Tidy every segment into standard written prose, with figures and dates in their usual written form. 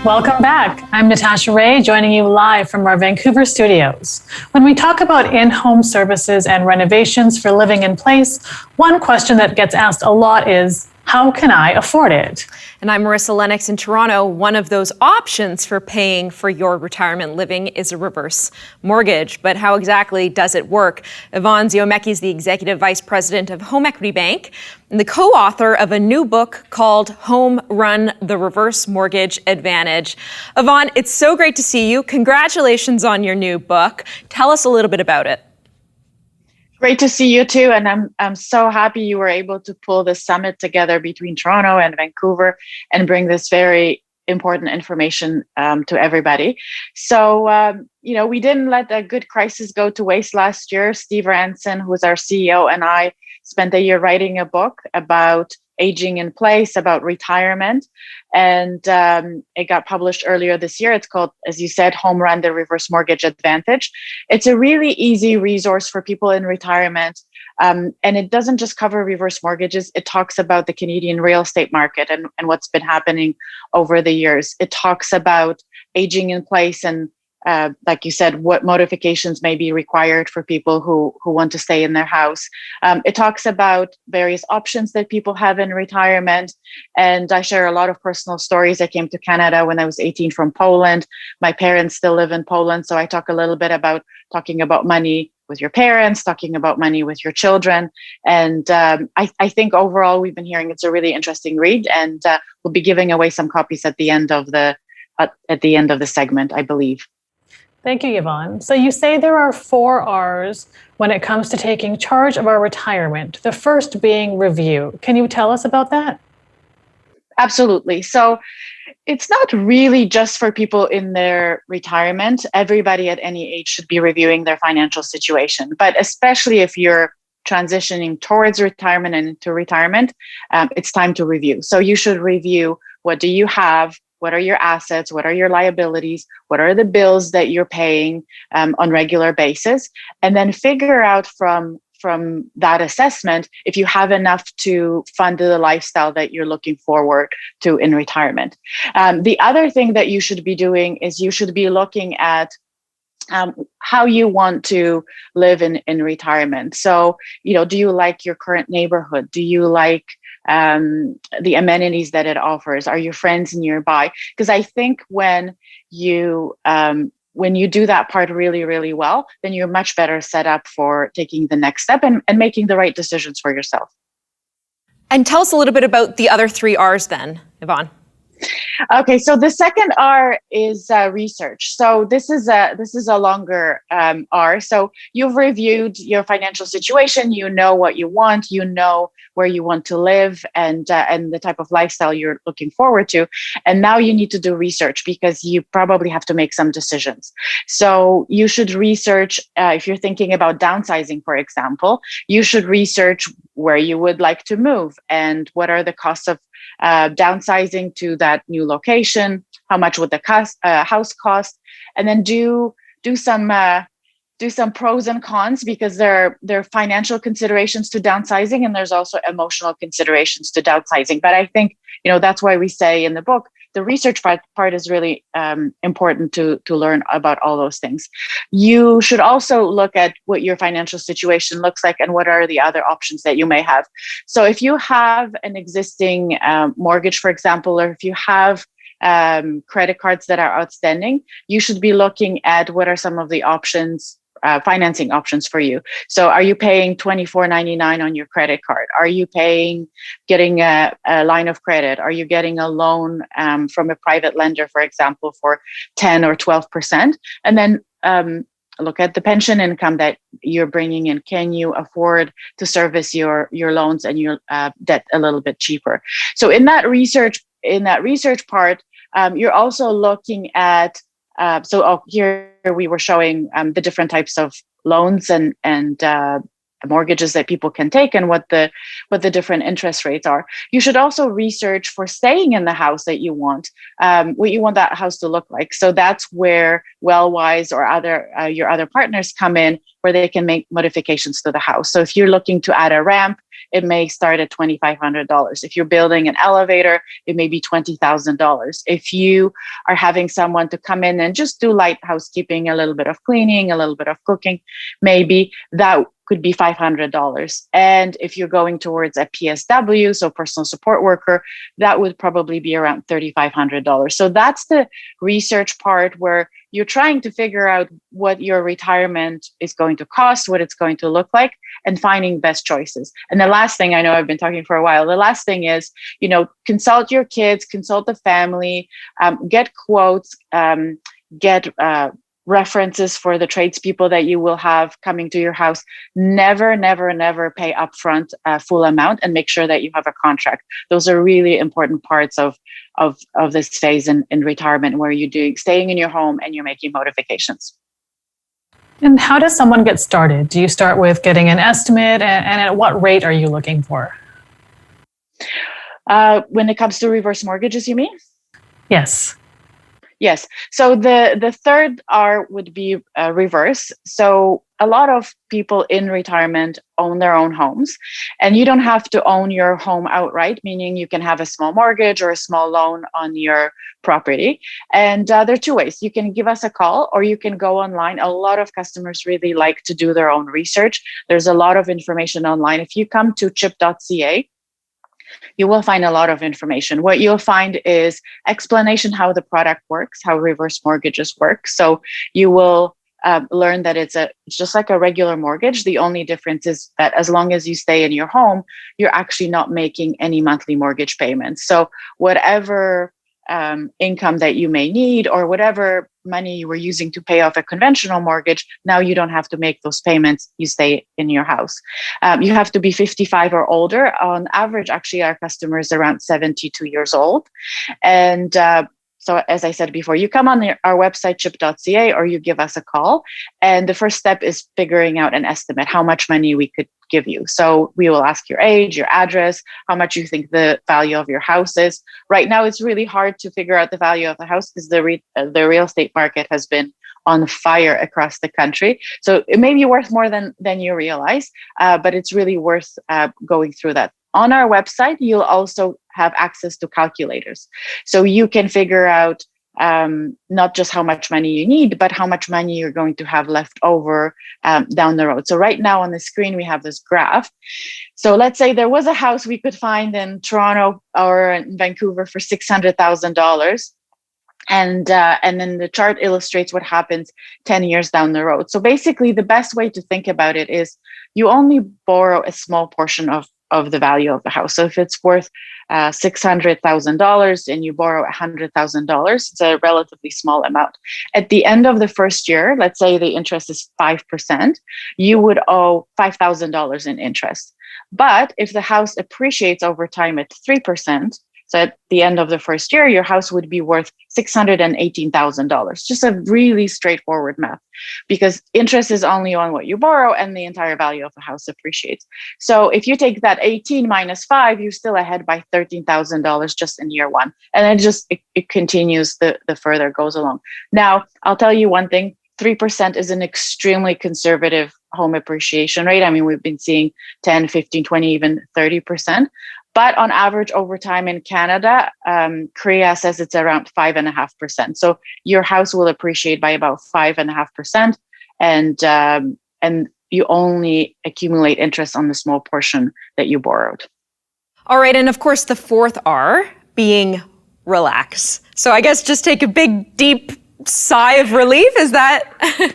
Welcome back. I'm Natasha Ray, joining you live from our Vancouver studios. When we talk about in-home services and renovations for living in place, one question that gets asked a lot is, how can I afford it? And I'm Marissa Lennox in Toronto. One of those options for paying for your retirement living is a reverse mortgage. But how exactly does it work? Yvonne Ziomecki is the Executive Vice President of HomeEquity Bank and the co-author of a new book called Home Run, the Reverse Mortgage Advantage. Yvonne, it's so great to see you. Congratulations on your new book. Tell us a little bit about it. Great to see you too, and I'm so happy you were able to pull this summit together between Toronto and Vancouver and bring this very important information to everybody. So, we didn't let a good crisis go to waste last year. Steve Ranson, who's our CEO, and I spent a year writing a book about aging in place, about retirement. And it got published earlier this year. It's called, as you said, Home Run, the Reverse Mortgage Advantage. It's a really easy resource for people in retirement. And it doesn't just cover reverse mortgages. It talks about the Canadian real estate market and what's been happening over the years. It talks about aging in place and like you said, what modifications may be required for people who want to stay in their house. It talks about various options that people have in retirement. And I share a lot of personal stories. I came to Canada when I was 18 from Poland. My parents still live in Poland. So I talk a little bit about talking about money with your parents, talking about money with your children. And I think overall, we've been hearing it's a really interesting read. And we'll be giving away some copies at the end of the segment, I believe. Thank you, Yvonne. So you say there are 4 R's when it comes to taking charge of our retirement, the first being review. Can you tell us about that? Absolutely. So it's not really just for people in their retirement. Everybody at any age should be reviewing their financial situation, but especially if you're transitioning towards retirement and into retirement, it's time to review. So you should review, what do you have? What are your assets? What are your liabilities? What are the bills that you're paying on regular basis? And then figure out from that assessment if you have enough to fund the lifestyle that you're looking forward to in retirement. The other thing that you should be doing is you should be looking at how you want to live in retirement. So, do you like your current neighborhood? Do you like the amenities that it offers? Are your friends nearby? Because I think when you do that part really, really well, then you're much better set up for taking the next step and making the right decisions for yourself. And tell us a little bit about the other 3 R's then, Yvonne. Okay, so the second R is research. So this is a longer R. So you've reviewed your financial situation. You know what you want. You know where you want to live and the type of lifestyle you're looking forward to. And now you need to do research because you probably have to make some decisions. So you should research if you're thinking about downsizing, for example. You should research where you would like to move and what are the costs of downsizing to that new location. How much would the house cost? And then do some pros and cons, because there are financial considerations to downsizing and there's also emotional considerations to downsizing. But I think that's why we say in the book the research part is really important to learn about all those things. You should also look at what your financial situation looks like and what are the other options that you may have. So if you have an existing mortgage, for example, or if you have credit cards that are outstanding, you should be looking at what are some of the options, financing options for you. So are you paying $24.99 on your credit card? Are you getting a line of credit? Are you getting a loan from a private lender, for example, for 10 or 12%? And then look at the pension income that you're bringing in. Can you afford to service your loans and your debt a little bit cheaper? So in that research part, you're also looking at here we were showing the different types of loans and mortgages that people can take and what the different interest rates are. You should also research for staying in the house that you want, what you want that house to look like. So that's where Wellwise or your other partners come in, where they can make modifications to the house. So if you're looking to add a ramp, it may start at $2,500. If you're building an elevator, it may be $20,000. If you are having someone to come in and just do light housekeeping, a little bit of cleaning, a little bit of cooking, maybe that could be $500. And if you're going towards a PSW, so personal support worker, that would probably be around $3,500. So that's the research part where you're trying to figure out what your retirement is going to cost, what it's going to look like, and finding best choices. And the last thing, I know I've been talking for a while, the last thing is, consult your kids, consult the family, get quotes, get references for the tradespeople that you will have coming to your house. Never, never, never pay upfront a full amount, and make sure that you have a contract. Those are really important parts of this phase in retirement, where you're staying in your home and you're making modifications. And how does someone get started? Do you start with getting an estimate, and at what rate are you looking for? When it comes to reverse mortgages, you mean? Yes. Yes. So the third R would be reverse. So a lot of people in retirement own their own homes, and you don't have to own your home outright, meaning you can have a small mortgage or a small loan on your property. And there are two ways. You can give us a call, or you can go online. A lot of customers really like to do their own research. There's a lot of information online. If you come to chip.ca, you will find a lot of information. What you'll find is explanation how the product works, how reverse mortgages work. So you will learn that it's just like a regular mortgage. The only difference is that as long as you stay in your home, you're actually not making any monthly mortgage payments. So whatever income that you may need, or whatever money you were using to pay off a conventional mortgage, now you don't have to make those payments. You stay in your house. You have to be 55 or older. On average, actually, our customers are around 72 years old. And so as I said before, you come on our website, chip.ca, or you give us a call. And the first step is figuring out an estimate, how much money we could give you. So we will ask your age, your address, how much you think the value of your house is. Right now, it's really hard to figure out the value of the house because the real estate market has been on fire across the country. So it may be worth more than you realize, but it's really worth going through that. On our website, you'll also have access to calculators. So you can figure out not just how much money you need, but how much money you're going to have left over down the road. So right now on the screen, we have this graph. So let's say there was a house we could find in Toronto or in Vancouver for $600,000. And then the chart illustrates what happens 10 years down the road. So basically, the best way to think about it is you only borrow a small portion of the value of the house. So if it's worth $600,000 and you borrow $100,000, it's a relatively small amount. At the end of the first year, let's say the interest is 5%, you would owe $5,000 in interest. But if the house appreciates over time at 3%, so at the end of the first year, your house would be worth $618,000. Just a really straightforward math, because interest is only on what you borrow and the entire value of the house appreciates. So if you take that 18 minus 5, you're still ahead by $13,000 just in year one. And then it continues the further it goes along. Now, I'll tell you one thing, 3% is an extremely conservative home appreciation rate. I mean, we've been seeing 10, 15, 20, even 30%. But on average, over time in Canada, CREA says it's around 5.5%. So your house will appreciate by about 5.5%, and you only accumulate interest on the small portion that you borrowed. All right, and of course, the fourth R being relax. So I guess just take a big, deep sigh of relief. Is that?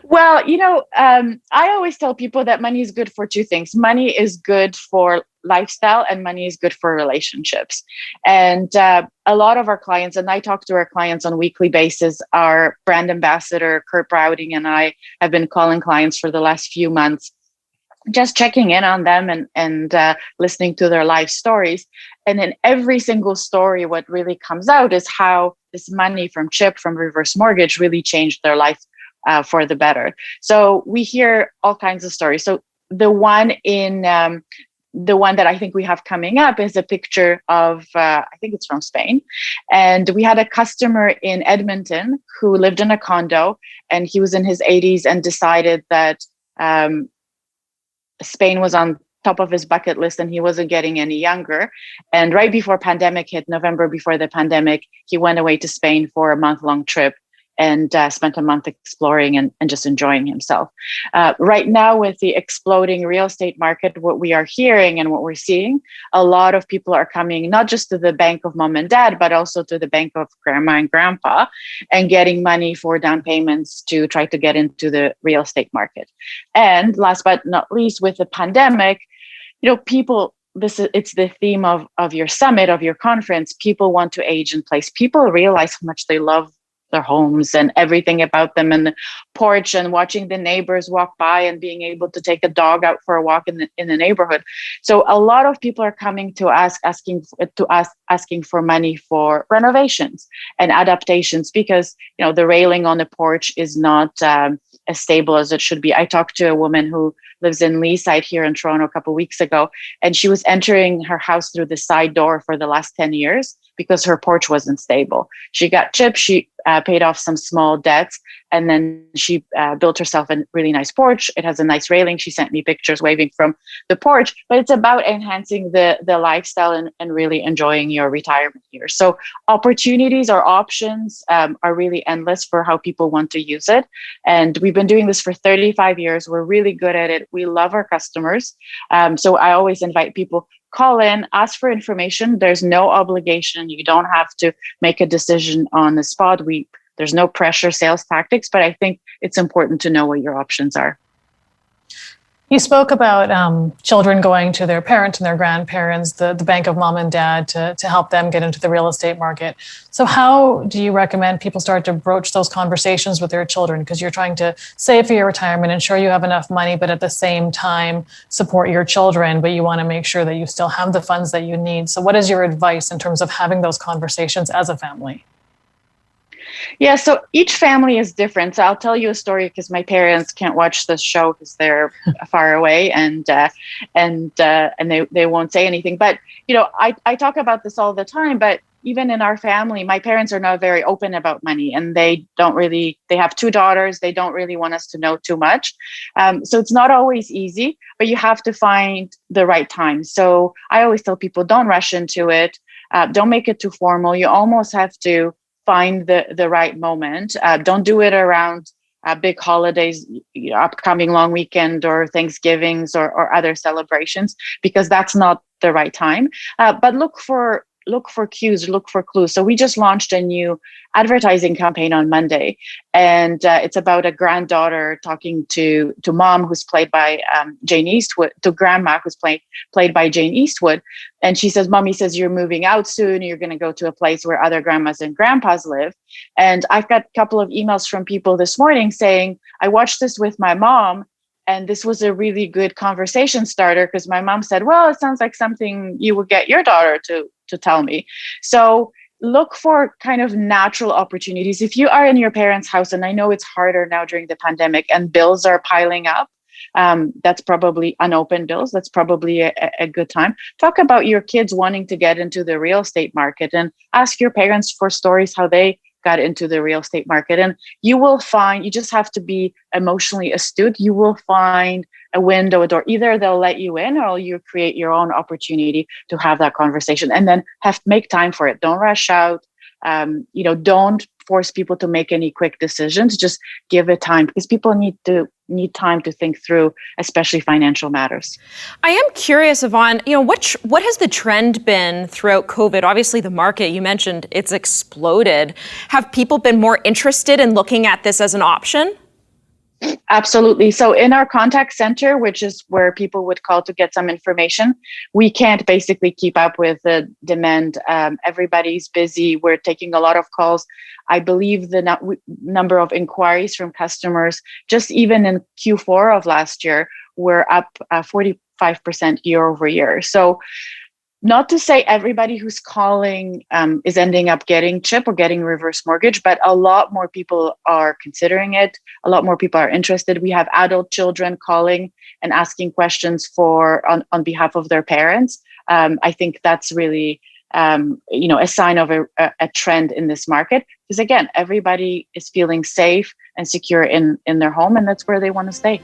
Well, I always tell people that money is good for two things. Money is good for lifestyle, and money is good for relationships. And a lot of our clients, and I talk to our clients on a weekly basis, our brand ambassador, Kurt Browding, and I have been calling clients for the last few months, just checking in on them and listening to their life stories. And in every single story, what really comes out is how this money from CHIP, from reverse mortgage, really changed their life for the better. So we hear all kinds of stories. So the one that I think we have coming up is a picture of, I think it's from Spain. And we had a customer in Edmonton who lived in a condo, and he was in his 80s and decided that Spain was on top of his bucket list and he wasn't getting any younger. And right before pandemic hit, November before the pandemic, he went away to Spain for a month-long trip and spent a month exploring and just enjoying himself. Right now, with the exploding real estate market, what we are hearing and what we're seeing, a lot of people are coming not just to the bank of mom and dad, but also to the bank of grandma and grandpa and getting money for down payments to try to get into the real estate market. And last but not least, with the pandemic, people, it's the theme of your summit, of your conference. People want to age in place. People realize how much they love their homes and everything about them, and the porch, and watching the neighbors walk by and being able to take a dog out for a walk in the neighborhood. So a lot of people are coming to us asking for money for renovations and adaptations, because the railing on the porch is not as stable as it should be. I talked to a woman who lives in Leaside here in Toronto a couple of weeks ago, and she was entering her house through the side door for the last 10 years because her porch wasn't stable. She got chipped, she paid off some small debts, and then she built herself a really nice porch. It has a nice railing. She sent me pictures waving from the porch, but it's about enhancing the lifestyle and really enjoying your retirement years. So opportunities or options are really endless for how people want to use it. And we've been doing this for 35 years. We're really good at it. We love our customers. So I always invite people, call in, ask for information. There's no obligation. You don't have to make a decision on the spot. There's no pressure sales tactics, but I think it's important to know what your options are. You spoke about children going to their parents and their grandparents, the bank of mom and dad, to help them get into the real estate market. So how do you recommend people start to broach those conversations with their children? Because you're trying to save for your retirement, ensure you have enough money, but at the same time support your children, but you want to make sure that you still have the funds that you need. So what is your advice in terms of having those conversations as a family? Yeah, so each family is different. So I'll tell you a story, because my parents can't watch this show because they're far away, and they won't say anything. But I talk about this all the time. But even in our family, my parents are not very open about money, and they have 2 daughters. They don't really want us to know too much. So it's not always easy, but you have to find the right time. So I always tell people, don't rush into it. Don't make it too formal. You almost have to find the right moment. Don't do it around big holidays, upcoming long weekend or Thanksgivings or other celebrations, because that's not the right time. But look for cues, look for clues. So we just launched a new advertising campaign on Monday, and it's about a granddaughter talking to mom, who's played by Jane Eastwood, to grandma, who's played by Jane Eastwood. And she says, Mommy says you're moving out soon. You're going to go to a place where other grandmas and grandpas live. And I've got a couple of emails from people this morning saying, I watched this with my mom, and this was a really good conversation starter, because my mom said, well, it sounds like something you would get your daughter to tell me. So look for kind of natural opportunities. If you are in your parents' house, and I know it's harder now during the pandemic and bills are piling up, that's probably unopened bills. That's probably a good time. Talk about your kids wanting to get into the real estate market, and ask your parents for stories how they got into the real estate market. And you will find, you just have to be emotionally astute. You will find a window, a door. Either they'll let you in, or you create your own opportunity to have that conversation, and then make time for it. Don't rush out. Don't force people to make any quick decisions. Just give it time, because people need time to think through, especially financial matters. I am curious, Yvonne, what has the trend been throughout COVID? Obviously, the market, you mentioned, it's exploded. Have people been more interested in looking at this as an option? Absolutely. So in our contact center, which is where people would call to get some information, we can't basically keep up with the demand. Everybody's busy. We're taking a lot of calls. I believe the number of inquiries from customers, just even in Q4 of last year, were up 45% year over year. So Not to say everybody who's calling is ending up getting CHIP or getting reverse mortgage, but a lot more people are considering it. A lot more people are interested. We have adult children calling and asking questions on behalf of their parents. I think that's really a sign of a trend in this market, because again, everybody is feeling safe and secure in their home, and that's where they want to stay.